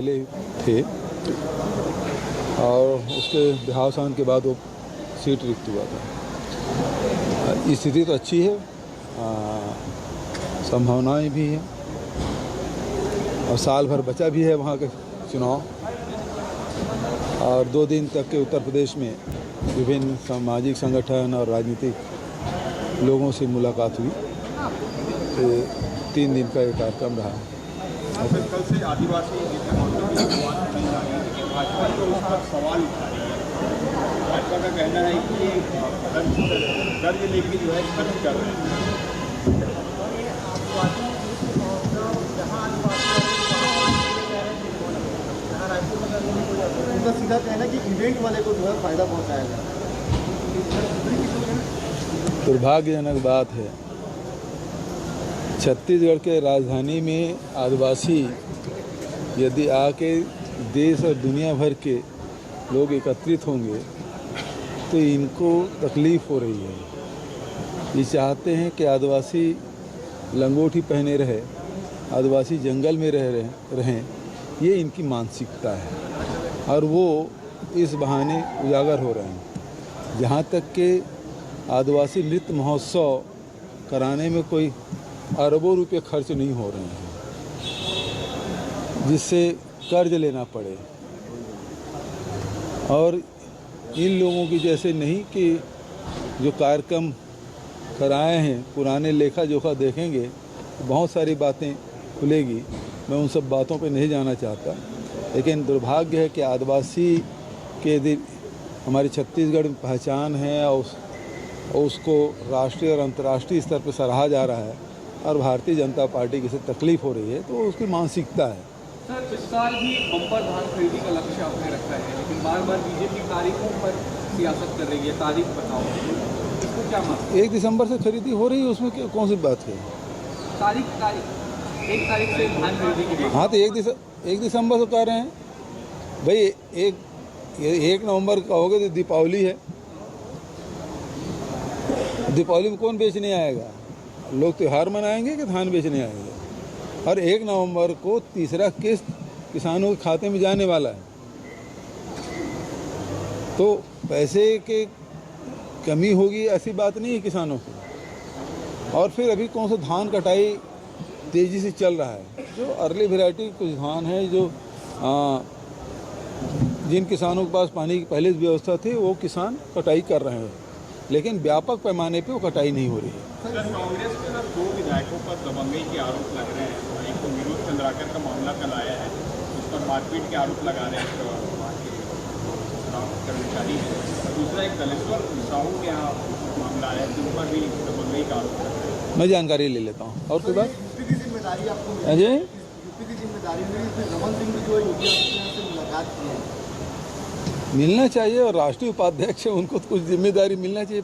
थे और उसके देहावसान के बाद वो सीट रिक्त हुआ था। स्थिति तो अच्छी है, संभावनाएं भी हैं और साल भर बचा भी है वहाँ के चुनाव। और 2 दिन तक के उत्तर प्रदेश में विभिन्न सामाजिक संगठन और राजनीतिक लोगों से मुलाकात हुई। तो 3 दिन का एक कार्यक्रम रहा। कल से आदिवासी भाजपा को उस पर सवाल उठा रही है। भाजपा का कहना है कि कर्ज लेके जो है खर्च कर रहे हैं। उनका सीधा कहना है कि इवेंट वाले को जो है फायदा पहुंचाएगा। दुर्भाग्यजनक बात है, छत्तीसगढ़ के राजधानी में आदिवासी यदि आके देश और दुनिया भर के लोग एकत्रित होंगे तो इनको तकलीफ़ हो रही है। ये चाहते हैं कि आदिवासी लंगोटी पहने रहे, आदिवासी जंगल में रहें। ये इनकी मानसिकता है और वो इस बहाने उजागर हो रहे हैं। जहाँ तक कि आदिवासी नृत्य महोत्सव कराने में कोई अरबों रुपए खर्च नहीं हो रहे हैं जिससे कर्ज लेना पड़े। और इन लोगों की जैसे नहीं कि जो कार्यक्रम कराए हैं पुराने लेखा जोखा देखेंगे तो बहुत सारी बातें खुलेगी। मैं उन सब बातों पे नहीं जाना चाहता, लेकिन दुर्भाग्य है कि आदिवासी के दिन हमारी छत्तीसगढ़ में पहचान है और उसको राष्ट्रीय और अंतर्राष्ट्रीय स्तर पर सराहा जा रहा है और भारतीय जनता पार्टी की से तकलीफ हो रही है, तो उसकी मानसिकता है। सर, इस साल भी बम्पर धान खरीदी का लक्ष्य आपने रखा है, लेकिन बार बार बीजेपी तारीखों पर सियासत कर रही है। तारीख बताओ, इसको क्या मानते हैं? 1 दिसंबर से खरीदी हो रही है, उसमें कौन सी बात है? तारीख 1 तारीख से धान खरीदी की। हाँ, तो 1 दिसंबर से कह रहे हैं भाई। 1 नवंबर का होगा तो दीपावली है। दीपावली में कौन बेचने आएगा? लोग त्यौहार मनाएंगे कि धान बेचने आएंगे? और 1 नवंबर को तीसरा किस्त किसानों के खाते में जाने वाला है, तो पैसे के कमी होगी ऐसी बात नहीं है किसानों की। और फिर अभी कौन सा धान कटाई तेज़ी से चल रहा है। जो अर्ली वैरायटी कुछ धान है जो जिन किसानों के पास पानी की पहले से व्यवस्था थी वो किसान कटाई कर रहे हैं, लेकिन व्यापक पैमाने पे वो कटाई नहीं हो रही है। सर, कांग्रेस के 2 विधायकों पर दबंगई के आरोप लग रहे हैं। एक तो विनोद चंद्राकर का मामला कल आया है, उस पर मारपीट के आरोप लगा रहे हैं कर्मचारी है। दूसरा एक दलेश्वर साहू के यहाँ मामला है, जिन पर भी दबंगई का आरोप लग रहा है। मैं जानकारी ले लेता हूँ। और कोई बात? यूपी की जिम्मेदारी आपको अजय, यूपी की जिम्मेदारी में रमन सिंह भी जो है योगी आदित्यनाथ से मुलाकात की है। मिलना चाहिए और राष्ट्रीय उपाध्यक्ष है, उनको तो कुछ जिम्मेदारी मिलना चाहिए।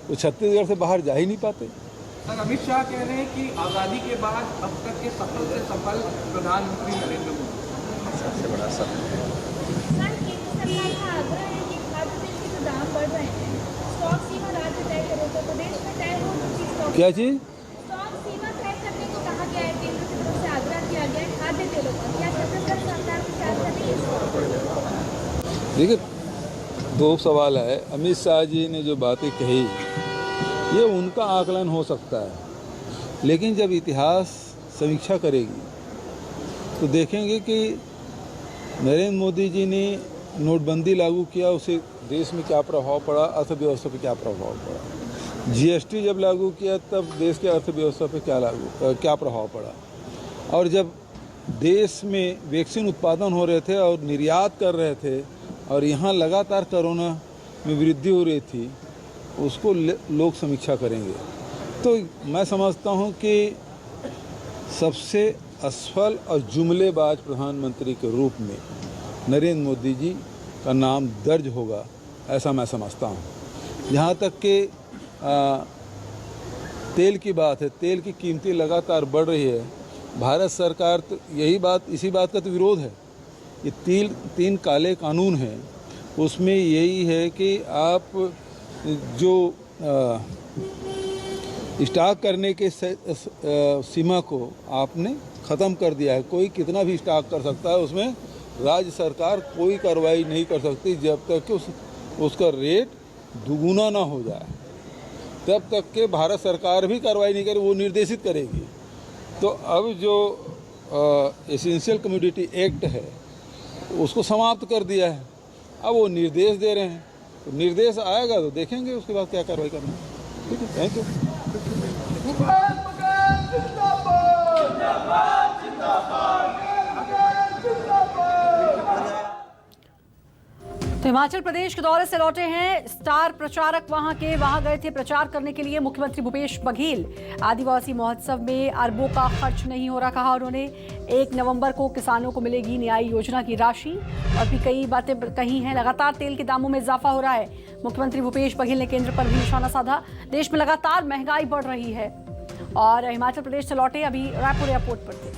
वो छत्तीसगढ़ से बाहर जा ही नहीं पाते। सर, अमित शाह कह रहे हैं कि आज़ादी के बाद अब तक के सफल से सफल प्रधानमंत्री नरेंद्र मोदी। सबसे बड़ा सफल। सर, केंद्र सरकार का आग्रह है कि खाद्य तेल के जो दाम बढ़ रहे हैं, स्टॉक सीमा राज्य तय करे। तो प्रदेश में तय हो चुकी स्टॉक क्या चीज़? स्टॉक सीमा तय करने को कहा गया है। केंद्र की तरफ से आग्रह किया गया है खाद्य तेलों का। क्या छत्तीसगढ़ सरकार विचार कर रही है? देखिए, 2 सवाल है। अमित शाह जी ने जो बातें कही ये उनका आकलन हो सकता है, लेकिन जब इतिहास समीक्षा करेगी तो देखेंगे कि नरेंद्र मोदी जी ने नोटबंदी लागू किया, उससे देश में क्या प्रभाव पड़ा, अर्थव्यवस्था पे क्या प्रभाव पड़ा। जीएसटी जब लागू किया तब देश के अर्थव्यवस्था पे क्या प्रभाव पड़ा। और जब देश में वैक्सीन उत्पादन हो रहे थे और निर्यात कर रहे थे और यहाँ लगातार कोरोना में वृद्धि हो रही थी, उसको लोग समीक्षा करेंगे। तो मैं समझता हूँ कि सबसे असफल और जुमलेबाज प्रधानमंत्री के रूप में नरेंद्र मोदी जी का नाम दर्ज होगा, ऐसा मैं समझता हूँ। जहाँ तक कि तेल की बात है, तेल की कीमतें लगातार बढ़ रही है। भारत सरकार तो इसी बात का तो विरोध है। ये 3 काले कानून हैं, उसमें यही है कि आप जो स्टॉक करने के सीमा को आपने ख़त्म कर दिया है। कोई कितना भी स्टॉक कर सकता है, उसमें राज्य सरकार कोई कार्रवाई नहीं कर सकती जब तक कि उसका रेट दुगुना ना हो जाए, तब तक के भारत सरकार भी कार्रवाई नहीं करे, वो निर्देशित करेगी। तो अब जो एसेंशियल कमोडिटी एक्ट है उसको समाप्त कर दिया है, अब वो निर्देश दे रहे हैं, तो निर्देश आएगा तो देखेंगे उसके बाद क्या कार्रवाई करना है। ठीक है, थैंक यू। तो हिमाचल प्रदेश के दौरे से लौटे हैं स्टार प्रचारक, वहां गए थे प्रचार करने के लिए मुख्यमंत्री भूपेश बघेल। आदिवासी महोत्सव में अरबों का खर्च नहीं हो रहा, कहा उन्होंने। 1 नवंबर को किसानों को मिलेगी न्याय योजना की राशि, और भी कई बातें कही हैं। लगातार तेल के दामों में इजाफा हो रहा है। मुख्यमंत्री भूपेश बघेल ने केंद्र पर भी निशाना साधा। देश में लगातार महंगाई बढ़ रही है। और हिमाचल प्रदेश से लौटे अभी रायपुर एयरपोर्ट पर थे।